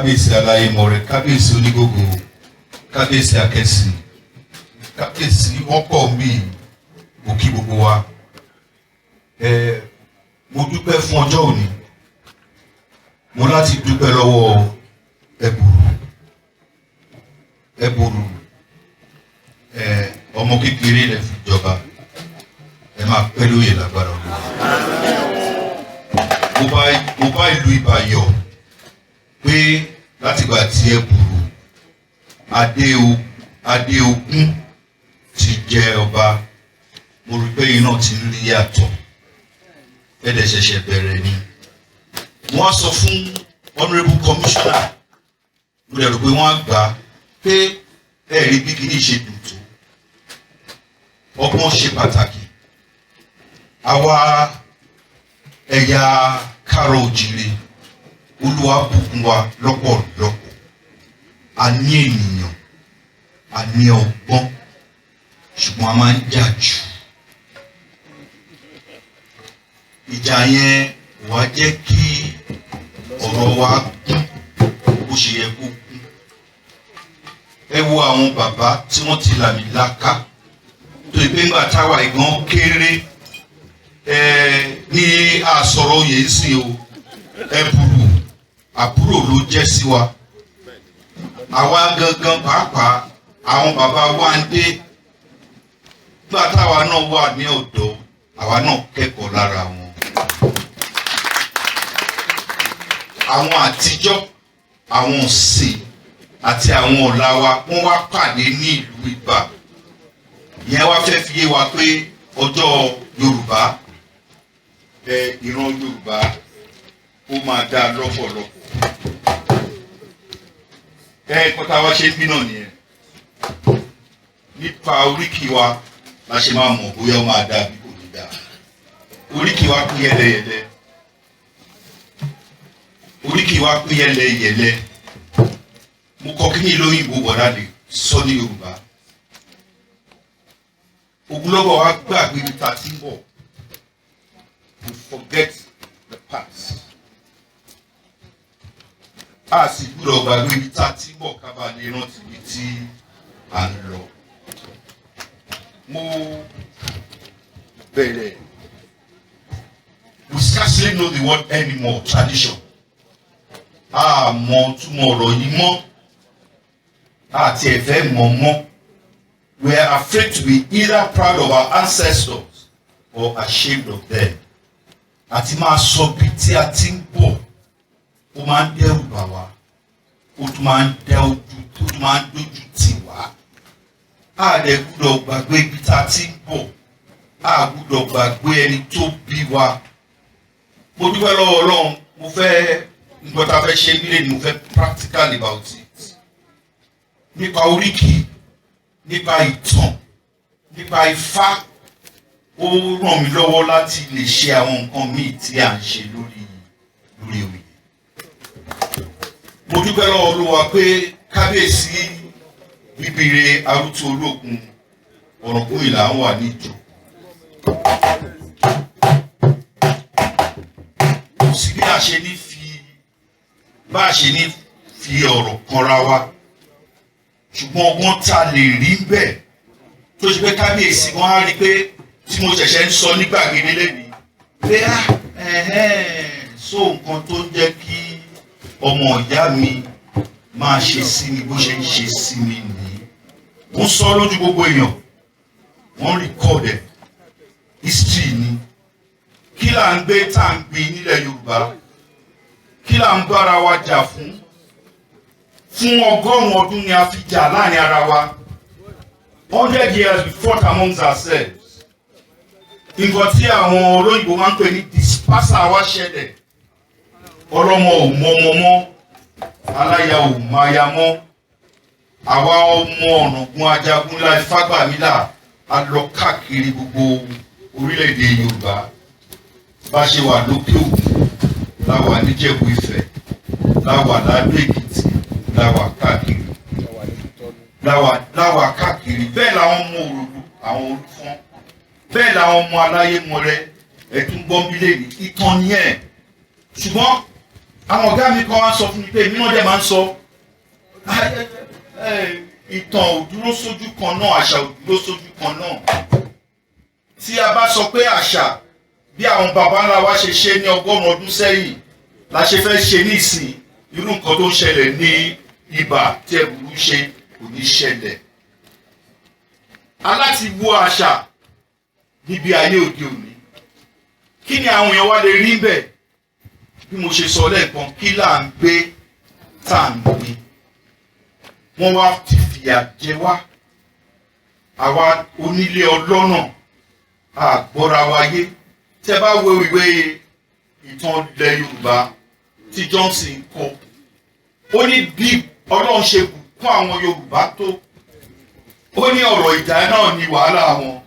kábíyèsí aláyémọrẹ, kábíyèsí onígògò, kábíyèsí akẹ́sì, kábíyèsí ọ̀pọ̀ mi òkì gbogbo wa. Mo dúpẹ́ fún ọjọ́ òní. Mo láti dúpẹ́ lọ́wọ́ ẹ̀bùrù ọmọ kékeré rẹ̀ fi jọba. Ẹ máa pẹ́ lóye lágbára Olúwa. Mo bá ìlú Ìbàyọ̀ pé látìgbà tí ẹ̀bùrù Adéogún ti jẹ ọba, mo rí pé iná ti ń rí yàtọ̀. Ẹ̀dẹ̀ ṣẹ̀ṣẹ̀ bẹ̀rẹ̀ ni. Wọ́n á sọ fún honourable commissioner, mo lè rò pé wọ́n á gbà pé ẹ̀rí bí kìíní ṣe dùn tó. Ọgbọ́n ṣe pàtàkì. Àwa ẹ̀yà Káàárọ̀ Oòjíire, Olúwa bùkún wa lọ́pọ̀lọpọ̀. A ní ènìyàn, a ní ọgbọ́n, ṣùgbọ́n a máa ń jà jù. Ìjà yẹn wá jẹ́ kí ọ̀rọ̀ wa kún bó ṣe yẹ kó kún. Ẹ wo àwọn bàbá tí wọ́n ti làmìlaka tó ìpé ńgbà táwa ìgbọ́n kéré ní àsọ̀rọ̀ oyè sí o. Ẹ̀bùrù àbúrò ló jẹ́ sí wa. Àwa gangan pàápàá àwọn bàbá wa ń dé. Nígbà táwa náà wà ní ọ̀dọ́, àwa náà kẹ́kọ̀ọ́ lára wọn. Àwọn àtijọ́, àwọn òsì àti àwọn ọ̀la wa wọ́n wá pàdé ní ìlú Ìbà. Ìyẹn wá fẹ́ fi yé wa pé ọjọ́ Yorùbá, ìran Yorùbá ó máa dá lọ́pọ̀lọpọ̀. Kọ́tà wa ṣe ń bí náà nìyẹn. Nípa oríkì wa la ṣe máa mọ̀ bóyá ó máa dá bí kò ní dá. Oríkì wa pín yẹlẹyẹlẹ. Oríkì wa pín yẹlẹyẹlẹ. Mo kọ kí ní lóyìnbó bọ̀dá lè sọ ní Yorùbá. Ogunlọ́gọ̀ wa gbàgbé ibi tá a ti ń bọ̀. We forget the past. A sì gbúdọ̀ gbàgbé ibi tá a ti ń bọ̀ ká bàa lè rántí ibi tí à ń lọ. Mo bẹ̀rẹ̀. We scarcely know the word anymore, tradition. A mọ̀ túmọ̀ ọ̀rọ̀ yìí mọ́. Àti ẹ̀fẹ́ mọ̀ mọ́. We are afraid to be either proud of our ancestors or ashamed of them. Àti máa sọ bí tí a ti ń bọ̀, ó máa ń dẹ́rù bà wá, ó tún máa ń dójú tì wá. A dẹ̀ gbúdọ̀ gbàgbé ibi tá a ti ń bọ̀, a gbúdọ̀ gbàgbé ẹni tó bí wa. Mo dúpẹ́ lọ́wọ́ Ọlọ́run, mo fẹ́ nǹkan tá a fẹ́ ṣe nílé ni mo fẹ́ practical about it. Nípa oríkì, nípa ìtàn, nípa Ifá, ó ràn mí lọ́wọ́ láti lè ṣe àwọn nǹkan míì tí à ń ṣe lórí oyè. Mo dúpẹ́ lọ́wọ́ Olúwa pé kábíyèsí bíbire arútú olókun Ọ̀ràngún Ìlà wà ní ìjọ. Kò sí bí a ṣe ní fi ọ̀rọ̀ kanra wa, ṣùgbọ́n ọgbọ́n ta lè rí bẹ́ẹ̀ tó ṣe pé kábíyèsí wọn á rí pé tí mo ṣẹ̀ṣẹ̀ ń sọ ní gbàgede lẹ́nìí pé so nǹkan tó ń jẹ́ kí ọmọ ìyá mi máa ṣe sí mi bó ṣe ń ṣe sí mi nìyí. Wọ́n sọ lójú gbogbo èèyàn, wọ́n rìkọ́ọ̀dẹ̀ history ni. Kí là ń gbé tá à ń gbé nílẹ̀ Yorùbá? Kí là ń bára wa jà fún? Fún 100 ọdún ni a fi jà láàrin ara wa. 100 years we fought amongst ourselves. Nǹkan tí àwọn olóyìnbó máa ń pè ní dispersal wá ṣẹlẹ̀. Ọlọ́mọ ò mọ ọmọ mọ́, aláya ò mọ aya mọ́. Àwa ọmọ Ọ̀ràngún Ajagunlá Ifágbàmílà a lọ káàkiri gbogbo orílẹ̀-èdè Yorùbá. Bá ṣe wà lókè Ògùn, láwà níjẹ̀bú Ifẹ̀, láwà ládó Èkìtì, láwà káàkiri. Láwà káàkiri. Bẹ́ẹ̀ làwọn ọmọ Òròlú, àwọn Olúfọ́n. Bẹ́ẹ̀ làwọn ọmọ Aláyémọrẹ, ẹ̀tún gbọ́nbílẹ̀ ní ìtàn yẹn. Ṣùgbọ́n àwọn ọ̀gá mi kan wá sọ fún mi pé èmi náà dẹ̀ máa ń sọ ìtàn ò dúró sójú kan náà, àṣà ò dúró sójú kan náà. Tí a bá sọ pé àṣà bí àwọn baba ńlá wa ṣe ṣe ní 100 ọdún sẹ́yìn la ṣe fẹ́ ṣe nísìn, irú nǹkan tó ń ṣẹlẹ̀ ní ibà tí ẹ̀bùrú ṣe kò ní ṣẹlẹ̀. Aláti wo àṣà níbi ayé òde òní, kí ni àwọn èèyàn wá lè rí bẹ́ẹ̀? Bí mo ṣe sọ lẹ́ẹ̀kan, kí là ń gbé tá à ń gbé. Wọ́n wá ti fìyà jẹ wá, àwa onílé ọlọ́nà àgbọ́ra wáyé. Tẹ́ bá wo ìwé ìtàn ilẹ̀ Yorùbá tí Johnson kọ, ó ní bí Ọlọ́run ṣe bùkún àwọn Yorùbá tó, ó ní ọ̀rọ̀ ìjà náà ní wàhálà wọn.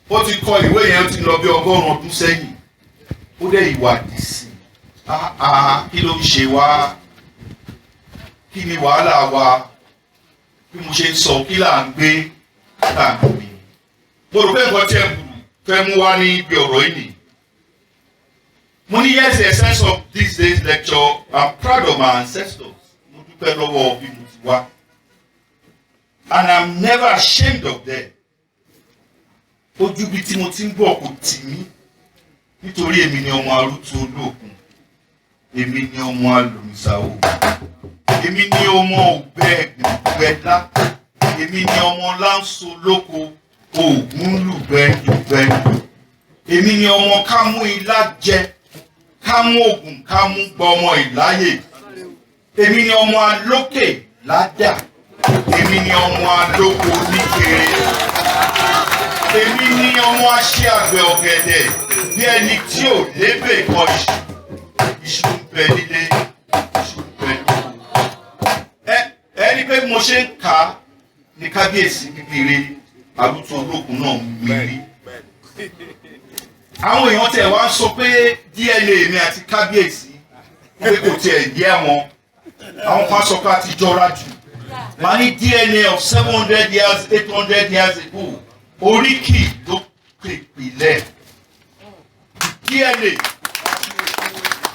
Ó ti kọ ìwé yẹn, ó ti lọ bí 100 ọdún sẹ́yìn, ó dẹ̀ ìwádìí sí kí ló ń ṣe wá, kí ni wàhálà wa. Bí mo ṣe ń sọ, kí là ń gbé là ń gbé. Mo rò pé nǹkan tí ẹ bùrù fẹ́ mú wá ní ibi ọ̀rọ̀ yìí nìyí. Mo ní yes, the essence of this day's lecture, I'm proud of my ancestors. Mo dúpẹ́ lọ́wọ́ bí mo ti wá. And I'm never ashamed of them. Ojú bí tí mo ti ń bọ̀ kò tì mí. Nítorí èmi ni ọmọ arútú olóògùn. Èmi ni ọmọ alòmísà òògùn. Èmi ni ọmọ ògbẹ́ ẹ̀gbẹ̀dá. Èmi ni ọmọ láǹso lóko òògùn lùgbẹ́lùgbẹ́lù. Èmi ni ọmọ kámú ilá jẹ, kámú ògùn kámú gbọmọ ìláyè. Èmi ni ọmọ alókè ládà. Èmi ni ọmọ alóko níkere. Èmi ni ọmọ aṣẹ àgbẹ̀ ọ̀gẹ̀dẹ̀ bí ẹni tí ò lébè kọ iṣu. Iṣu ń bẹ nílé, iṣu ń bẹ lóko. Ẹni pé mo ṣe ń kà á ní kábíyèsí kékeré arútú olókùn náà mírí. Àwọn èèyàn tẹ̀ wá ń sọ pé DNA mi àti kábíyèsí pé kò tiẹ̀ yẹ wọn. Àwọn kan sọ pé a ti jọra jù. Màá ní DNA of 700 years, 800 years ago. Oríkì ló pèpìlẹ̀. DNA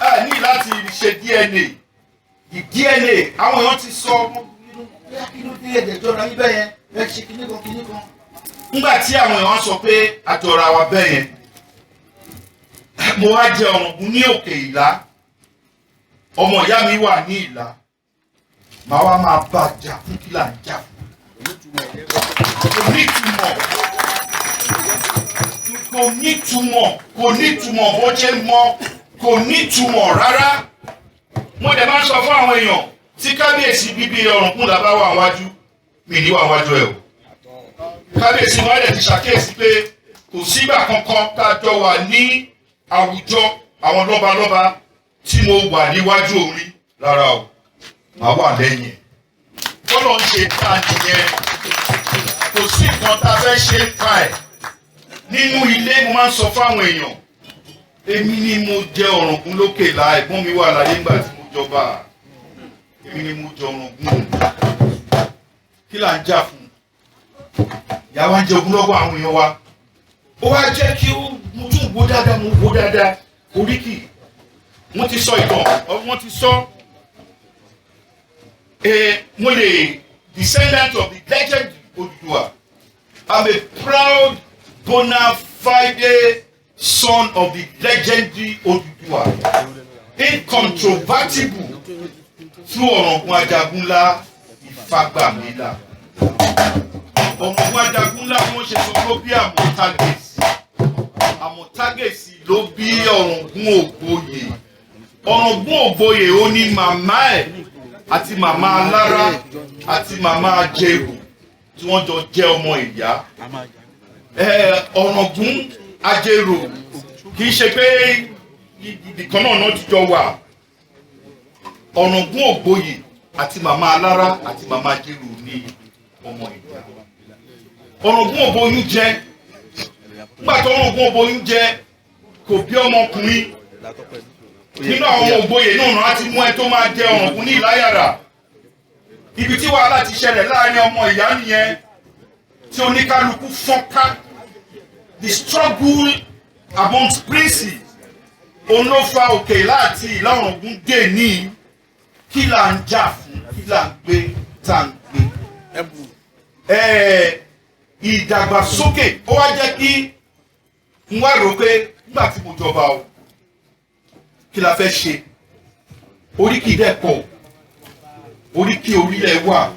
ẹ ní láti ṣe DNA. DNA àwọn èèyàn ti sọ kí ló dé ẹ̀jẹ̀ jọra yín bẹ́ẹ̀ yẹn ẹ ṣe kíní kan. Nígbà tí àwọn èèyàn sọ pé àjọra wa bẹ́ẹ̀ yẹn, mo wá jẹ ọ̀rùngún ní òkè ìlá, ọmọ ìyá mi wà ní ìlá, màá wá máa bá a jà fún kí là ń jà fún. Kò nítumọ̀ bó ṣe mọ́, kò nítumọ̀ rárá. Mo dẹ̀ máa ń sọ fún àwọn èèyàn tí kábíyèsí bíbí Ọ̀ràngún là bá wà wájú, mi ní wà wájú ẹ̀ o. Kábíyèsí wọn dẹ̀ ti ṣàkíyèsí pé kò sígbà kankan tá a jọ wà ní àwùjọ àwọn lọ́balọ́ba tí mo wà níwájú orí rárá o, màá wà lẹ́yìn ẹ̀. Bọ́lá ń ṣe ta nìyẹn, kò sí nǹkan tá a fẹ́ ṣe ń pa ẹ̀. Nínú ilé mo máa ń sọ fáwọn èèyàn, èmi ni mo jẹ Ọ̀ràngún lókè là, ẹ̀gbọ́n mi wà láyé ńgbà tí mo jọba. Èmi ni mo jẹ Ọ̀ràngún. Kí là ń jà fún? Ìyá wa ń jẹ ogún lọ́wọ́ àwọn èèyàn wa. Ó wá jẹ́ kí mo tún wo dáadáa, oríkì. Wọ́n ti sọ ìtàn, wọ́n ti sọ. Mo lè descendant of the legend Odùduwà. I'm a proud bona fide son of the legendary Odùduwà. Incontrovertible through Ọ̀ràngún Ajagunlá Ìfagbàmílà. Ọ̀ràngún Ajagunlá wọ́n ṣe sọ ló bí Àmọ̀tágèsì. Àmọ̀tágèsì ló bí Ọ̀ràngún Ògbóyè. Ọ̀ràngún Ògbóyè ó ní màmá ẹ̀ àti màmá Alára àti màmá Ajérò tí wọ́n jọ jẹ́ ọmọ ìyá. Ọ̀ràngún Ajérò kì í ṣe pé ìdìkan náà ti jọ wà. Ọ̀ràngún Ògbóyè àti màmá Alára àti màmá Ajérò ní ọmọ ìyá. Ọ̀ràngún Ògbóyè jẹ́, nígbà tó Ọ̀ràngún Ògbóyè jẹ́ kò bí ọmọkùnrin. Nínú àwọn ọmọ Ògbóyè náà rántí mú ẹ tó máa jẹ Ọ̀ràngún ní Ìláyàrá. Ibi tí wàhálà ti ṣẹlẹ̀ láàrin ọmọ ìyá nìyẹn tí oníkálukú fọ́nká. The struggle amongst princes òun ló fa òkè láti ìlà Ọ̀ràngún dé ní kí là ń jà fún, kí là ń gbé tá ń gbé. Ìdàgbàsókè ó wá jẹ́ kí n wá rò pé nígbà tí mo jọba o kí la fẹ́ ṣe, oríkì dẹ̀ pọ̀, oríkì orílẹ̀ wà,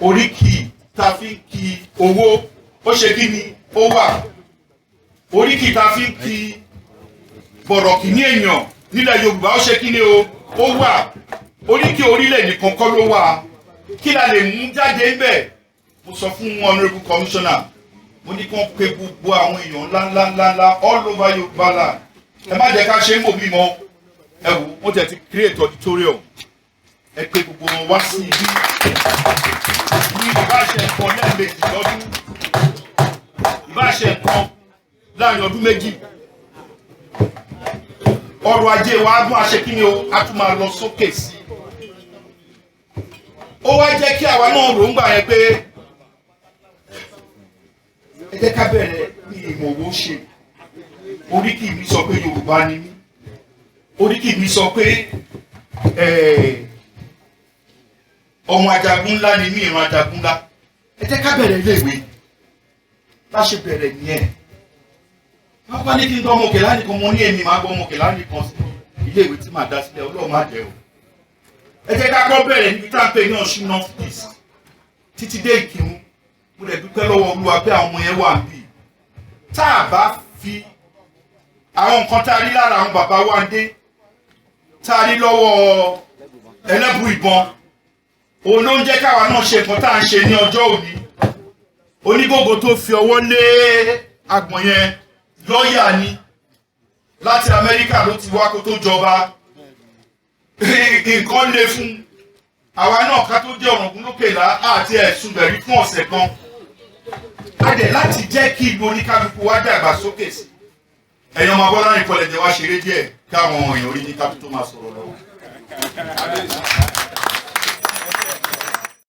oríkì ta fi ń kí owó ó ṣe kí ni ó wà, oríkì ta fi ń kí bọ̀rọ̀kì ní èèyàn nílẹ̀ Yorùbá ó ṣe kí ni ó wà, oríkì orílẹ̀ nìkan kọ́ ló wà. Kí la lè mú jáde ńbẹ̀? Mo sọ fún honourable commissioner, mo ní kàn pé gbogbo àwọn èèyàn ńláńláńlá all over Yorùbá land, ẹ má jẹ́ ká ṣe ń bò mí mọ́, ẹ wò wọ́n tẹ̀ ti create auditorium, ẹ pé gbogbo wọn wá sí ibi ní ìbáṣẹ nǹkan lẹ́ẹ̀mejì lọ́dún, ìbáṣẹ nǹkan láàrin ọdún méjì, ọrọ̀ ajé wa á dún àṣẹ kí ni o, á tún máa lọ sókè sí i. Ó wá jẹ́ kí àwa náà ròǹgbà yẹn pé ẹ jẹ́ ká bẹ̀rẹ̀ ní ìmọ̀wó ṣe. Oríkì mi sọ pé Yorùbá ni mí, oríkì mi sọ pé ọmọ ajagun ńlá ni mí, ìran ajagun ńlá. Ẹ jẹ́ ká bẹ̀rẹ̀ iléèwé, bá ṣe bẹ̀rẹ̀ nìyẹn. Wọ́n bá ní kí n gbọ́ ọmọ Òkèlá nìkan, mo ní èmi máa gbọ́ ọmọ Òkèlá nìkan sí iléèwé tí màá dá sílẹ̀, Ọlọ́run má jẹ́ o. Ẹ jẹ́ ká kọ́ bẹ̀rẹ̀ níbi tá à ń pè ní Ọ̀ṣun North East títí dé Ìkírun. Mo lè dúpẹ́ lọ́wọ́ Olúwa pé àwọn ọmọ yẹn wà níbí. Tá a bá fi àwọn nǹkan tá a rí lára àwọn bàbá wa dé, tá a rí lọ́wọ́ ẹlẹ́bù ìbọn, òun ló ń jẹ́ káwa náà ṣe nǹkan tá à ń ṣe ní ọjọ́ òní. Onígógó tó fi ọwọ́ lé agbọ̀n yẹn lọ́ọ̀yà ni, láti Amẹ́ríkà ló ti wá kó tó jọba. Nǹkan le fún àwa náà ká tó jẹ́ Ọ̀ràngún lókèlá àti ẹ̀sùn bẹ̀rí fún ọ̀sẹ̀ kan. A dẹ̀ láti jẹ́ kí ìlú oníkálukú wá dàgbà sókè sí. Ẹ̀yin ọmọ Abọ́lárin Kọ̀lẹ̀jẹ̀ wá ṣeré díẹ̀ káwọn èèyàn orí ní kápító máa sọ̀rọ̀ lọ́wọ́.